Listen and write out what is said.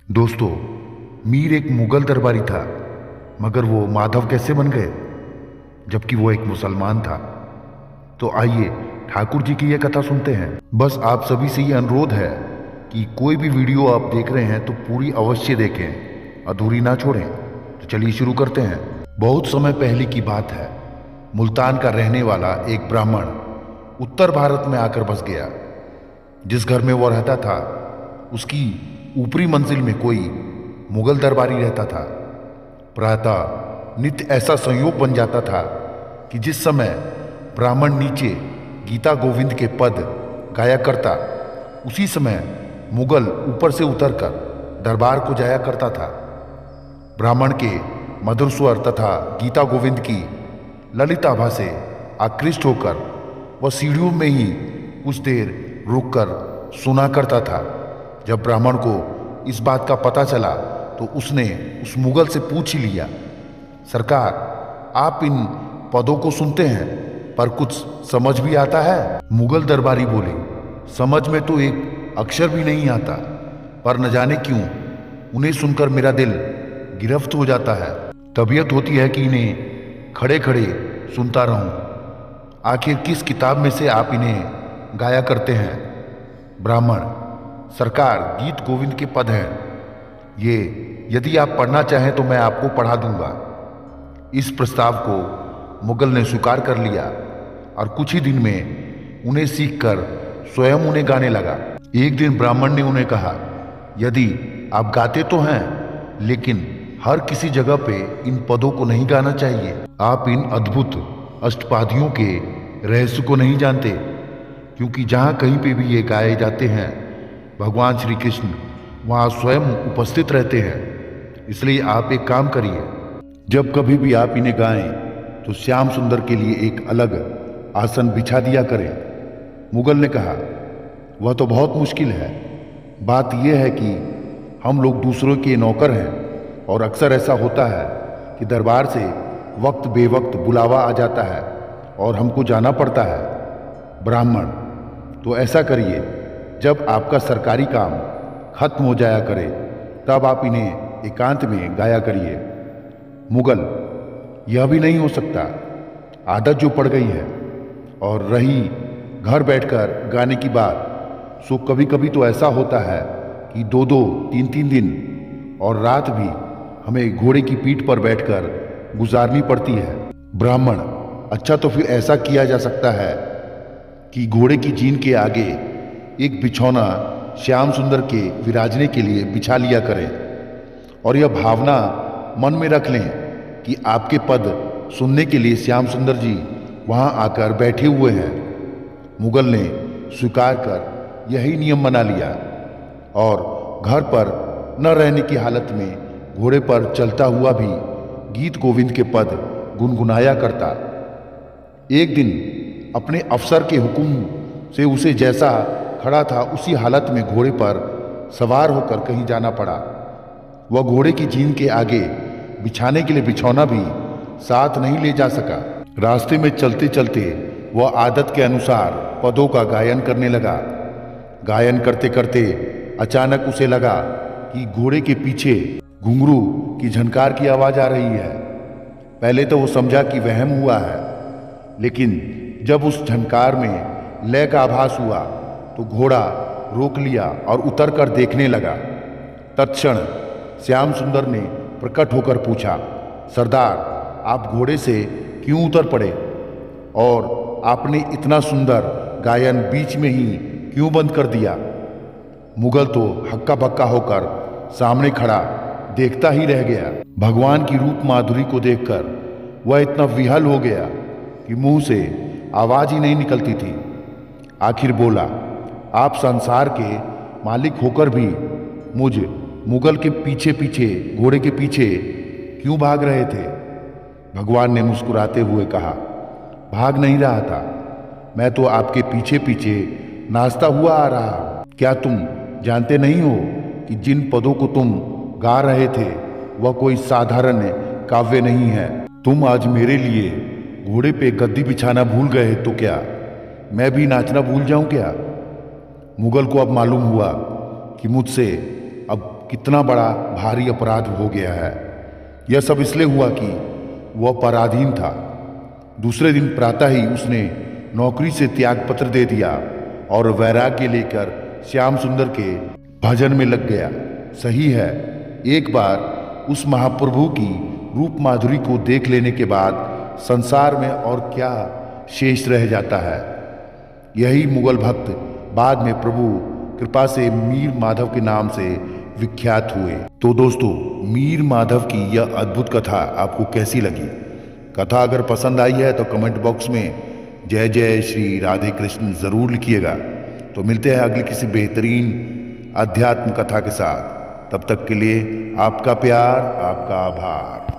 दोस्तों, मीर एक मुगल दरबारी था, मगर वो माधव कैसे बन गए जबकि वो एक मुसलमान था। तो आइए ठाकुर जी की यह कथा सुनते हैं। बस आप सभी से ये अनुरोध है कि कोई भी वीडियो आप देख रहे हैं तो पूरी अवश्य देखें, अधूरी ना छोड़ें। तो चलिए शुरू करते हैं। बहुत समय पहले की बात है। मुल्तान का रहने वाला एक ब्राह्मण उत्तर भारत में आकर बस गया। जिस घर में वो रहता था उसकी ऊपरी मंजिल में कोई मुगल दरबारी रहता था। प्रातः नित्य ऐसा संयोग बन जाता था कि जिस समय ब्राह्मण नीचे गीता गोविंद के पद गाया करता, उसी समय मुगल ऊपर से उतरकर दरबार को जाया करता था। ब्राह्मण के मधुर स्वर तथा गीता गोविंद की ललित आभा से आकृष्ट होकर वह सीढ़ियों में ही कुछ देर रुककर सुना करता था। जब ब्राह्मण को इस बात का पता चला तो उसने उस मुगल से पूछ ही लिया, सरकार, आप इन पदों को सुनते हैं पर कुछ समझ भी आता है? मुगल दरबारी बोले, समझ में तो एक अक्षर भी नहीं आता, पर न जाने क्यों उन्हें सुनकर मेरा दिल गिरफ्त हो जाता है। तबीयत होती है कि इन्हें खड़े खड़े सुनता रहूं। आखिर किस किताब में से आप इन्हें गाया करते हैं? ब्राह्मण, सरकार, गीत गोविंद के पद हैं। ये यदि आप पढ़ना चाहें तो मैं आपको पढ़ा दूंगा। इस प्रस्ताव को मुगल ने स्वीकार कर लिया और कुछ ही दिन में उन्हें सीखकर स्वयं उन्हें गाने लगा। एक दिन ब्राह्मण ने उन्हें कहा, यदि आप गाते तो हैं, लेकिन हर किसी जगह पे इन पदों को नहीं गाना चाहिए। आप इन अद्भुत अष्टपादियों के रहस्य को नहीं जानते, क्योंकि जहाँ कहीं पे भी ये गाए जाते हैं भगवान श्री कृष्ण वहाँ स्वयं उपस्थित रहते हैं। इसलिए आप एक काम करिए, जब कभी भी आप इन्हें गाएं तो श्याम सुंदर के लिए एक अलग आसन बिछा दिया करें। मुगल ने कहा, वह तो बहुत मुश्किल है। बात यह है कि हम लोग दूसरों के नौकर हैं और अक्सर ऐसा होता है कि दरबार से वक्त बेवक्त बुलावा आ जाता है और हमको जाना पड़ता है। ब्राह्मण, तो ऐसा करिए, जब आपका सरकारी काम खत्म हो जाया करे तब आप इन्हें एकांत में गाया करिए। मुगल, यह भी नहीं हो सकता, आदत जो पड़ गई है। और रही घर बैठकर गाने की बात, सो कभी कभी तो ऐसा होता है कि 2-2, 3-3 दिन और रात भी हमें घोड़े की पीठ पर बैठकर गुजारनी पड़ती है। ब्राह्मण, अच्छा, तो फिर ऐसा किया जा सकता है कि घोड़े की जीन के आगे एक बिछौना श्याम सुंदर के विराजने के लिए बिछा लिया करें और यह भावना मन में रख लें कि आपके पद सुनने के लिए श्याम सुंदर जी वहां आकर बैठे हुए हैं। मुगल ने स्वीकार कर यही नियम बना लिया और घर पर न रहने की हालत में घोड़े पर चलता हुआ भी गीत गोविंद के पद गुनगुनाया करता। एक दिन अपने अफसर के हुक्म से उसे जैसा खड़ा था उसी हालत में घोड़े पर सवार होकर कहीं जाना पड़ा। वह घोड़े की जीन के आगे बिछाने के लिए बिछौना भी साथ नहीं ले जा सका। रास्ते में चलते चलते वह आदत के अनुसार पदों का गायन करने लगा। गायन करते करते अचानक उसे लगा कि घोड़े के पीछे घुंघरू की झनकार की आवाज आ रही है। पहले तो वो समझा कि वहम हुआ है, लेकिन जब उस झनकार में लय का आभास हुआ तो घोड़ा रोक लिया और उतर कर देखने लगा। तत्क्षण श्याम सुंदर ने प्रकट होकर पूछा, सरदार, आप घोड़े से क्यों उतर पड़े और आपने इतना सुंदर गायन बीच में ही क्यों बंद कर दिया? मुगल तो हक्का बक्का होकर सामने खड़ा देखता ही रह गया। भगवान की रूप माधुरी को देखकर वह इतना विहल हो गया कि मुंह से आवाज ही नहीं निकलती थी। आखिर बोला, आप संसार के मालिक होकर भी मुझ मुगल के पीछे पीछे, घोड़े के पीछे क्यों भाग रहे थे? भगवान ने मुस्कुराते हुए कहा, भाग नहीं रहा था, मैं तो आपके पीछे पीछे नाचता हुआ आ रहा। क्या तुम जानते नहीं हो कि जिन पदों को तुम गा रहे थे वह कोई साधारण काव्य नहीं है? तुम आज मेरे लिए घोड़े पे गद्दी बिछाना भूल गए तो क्या मैं भी नाचना भूल जाऊं क्या? मुगल को अब मालूम हुआ कि मुझसे अब कितना बड़ा भारी अपराध हो गया है। यह सब इसलिए हुआ कि वह पराधीन था। दूसरे दिन प्रातः ही उसने नौकरी से त्यागपत्र दे दिया और वैराग्य लेकर श्याम सुंदर के भजन में लग गया। सही है, एक बार उस महाप्रभु की रूप माधुरी को देख लेने के बाद संसार में और क्या शेष रह जाता है। यही मुगल भक्त बाद में प्रभु कृपा से मीर माधव के नाम से विख्यात हुए। तो दोस्तों, मीर माधव की यह अद्भुत कथा आपको कैसी लगी? कथा अगर पसंद आई है तो कमेंट बॉक्स में जय जय श्री राधे कृष्ण जरूर लिखिएगा। तो मिलते हैं अगली किसी बेहतरीन अध्यात्म कथा के साथ। तब तक के लिए आपका प्यार, आपका आभार।